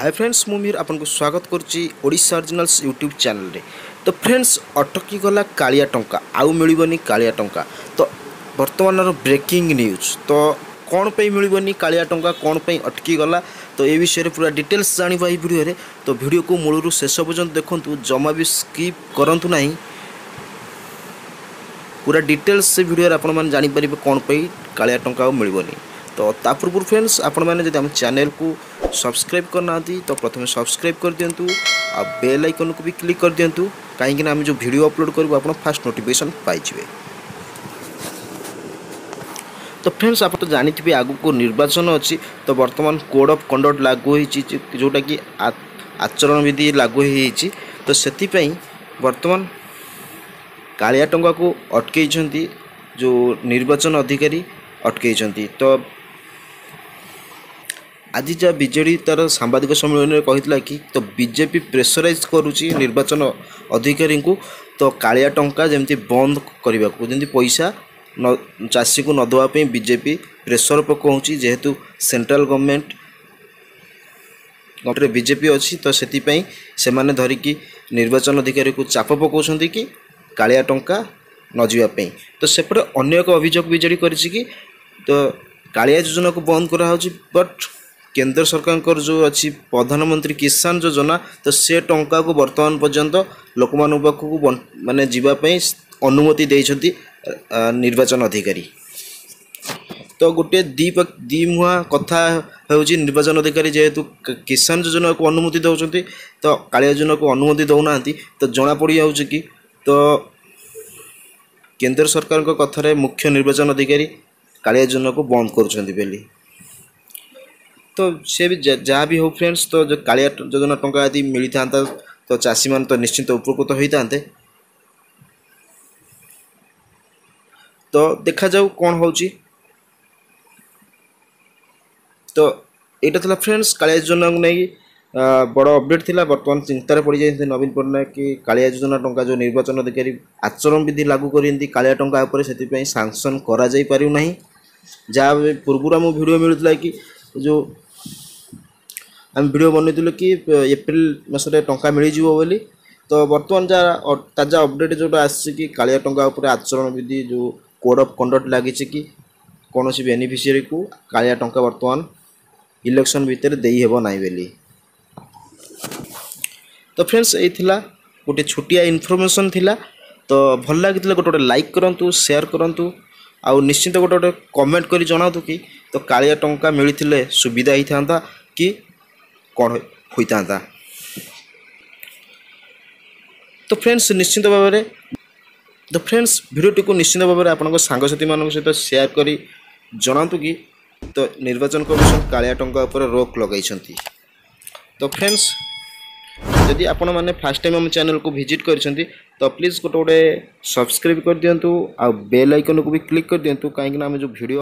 Hi friends मुझे आपको स्वागत करुच्ची ओडिशा ओरिजिनल्स यूट्यूब चैनल रे। तो फ्रेंड्स अटकी गला कालिया टंका आउ मिलबनी कालिया टंका। तो वर्तमान ब्रेकिंग न्यूज तो कौन पे मिलबनी कालिया टंका कौन पे अटकी गला तो ये विषय पूरा डिटेल्स जानिबा ई वीडियो रे। तो वीडियो को मूलरू शेष पर्यंत देखंतु जमा भी स्किप करंतु नहीं। पूरा डिटेल्स से वीडियो रे आपण माने जानि परिबे कौन पे कालिया टंका आउ मिलबनी। तो ता पूर्व फ्रेंड्स आपण मैंने जब चैनल को सब्सक्राइब करना तो प्रथम सब्सक्राइब कर दिंतु आ बेल आइकन को भी क्लिक कर दिंतु कहीं आम जो वीडियो अपलोड करूँ आप फास्ट नोटिफिकेशन पाइबे। तो फ्रेंड्स आप तो जानी आगु को निर्वाचन अच्छी तो वर्तमान कोड ऑफ कंडक्ट लागू हो जोटा कि आचरण विधि लागू हो तो से वर्तमान कालिया टंका को अटकई जो निर्वाचन अधिकारी अटकई। तो आज जहाँ बीजेडी तार सांबादिक सम्मेलन में कहला कि तो बीजेपी प्रेसराइज करुच्ची निर्वाचन अधिकारी को तो कालिया टंका जमती बंद करने को जमी पैसा न चाषी को नदवाई बीजेपी प्रेसर पकाऊँच जेहेतु सेंट्रल गवर्नमेंट बीजेपी अच्छी तो से माने धरिकी निर्वाचन अधिकारी को चाप पकाउछंती कि कालिया टंका न जावाई। तो सेपटे अन्य एक अभियोग बीजेडी करी तो कालिया योजना को बंद करा बट केंद्र सरकार जो अच्छी प्रधानमंत्री किसान योजना तो से टंका को वर्तमान पर्यंत लोक मान पाखक माने जीवाई अनुमति देइछंती निर्वाचन अधिकारी। तो गोटे दी मुहा कथा होउची निर्वाचन अधिकारी जेहेतु किसान योजना को अनुमति दौरान तो कालिया योजना को अनुमति दौना तो जना पड़ जाऊँ कि तो केंद्र सरकार कथार मुख्य निर्वाचन अधिकारी कालिया योजना को बंद कर। तो सी भी जहाँ भी हो फ्रेंड्स तो जो कालिया योजना टंका यदि मिली था तो चाषी मान तो निश्चिंत उपकृत होते। तो देखा जाऊ कौन हो तो यहाँ था फ्रेंड्स कालिया योजना को नहीं बड़ अपडेट थिला। बर्तमान चिंतार पड़ जाते नवीन पट्टनायक कि कालिया योजना टंका जो निर्वाचन अधिकारी आचरण विधि लागू करेंती कालिया टंका उपर से सांक्शन करा जाई पारिउ नहीं। जहाँ पूर्व आम वीडियो मिलूला कि जो आम वीडियो बनईलु कि एप्रिल मासरे टंका मिलଯିव बोली। तो बर्तमान जहाँ ताजा अपडेट जोटा आसी कालिया टंका उपर आचरण विधि जो कोड ऑफ कंडक्ट लगी कि कौन सी बेनिफिशियरी को कालिया टंका बर्तमान इलेक्शन भितर दे हेब ना बोली। तो फ्रेंड्स ये गोटे छोटिया इनफॉरमेशन थिला। तो भल लगी गोटे गोटे लाइक करूँ शेयर करूँ आउ निश्चिंत गोटे गोटे कमेंट कर जनातु कि तो कालिया टंका मिलते सुविधा ही था कि कौन होता। तो फ्रेंड्स निश्चिंत भाव में तो फ्रेंड्स वीडियोटी को निश्चिंत भाव में आपन सांगसाथी मान सहित शेयर कर जनातु कि तो निर्वाचन कमिशन कालिया टंका उपर रोक लगाई। तो फ्रेंड्स जदि आपण मैंने फास्ट टाइम आम चैनल को विजिट कर तो प्लीज़ गोटे गोटे सब्सक्राइब कर दिंतु आ बेल आइकन को भी क्लिक कर दिंतु कहीं आम जो वीडियो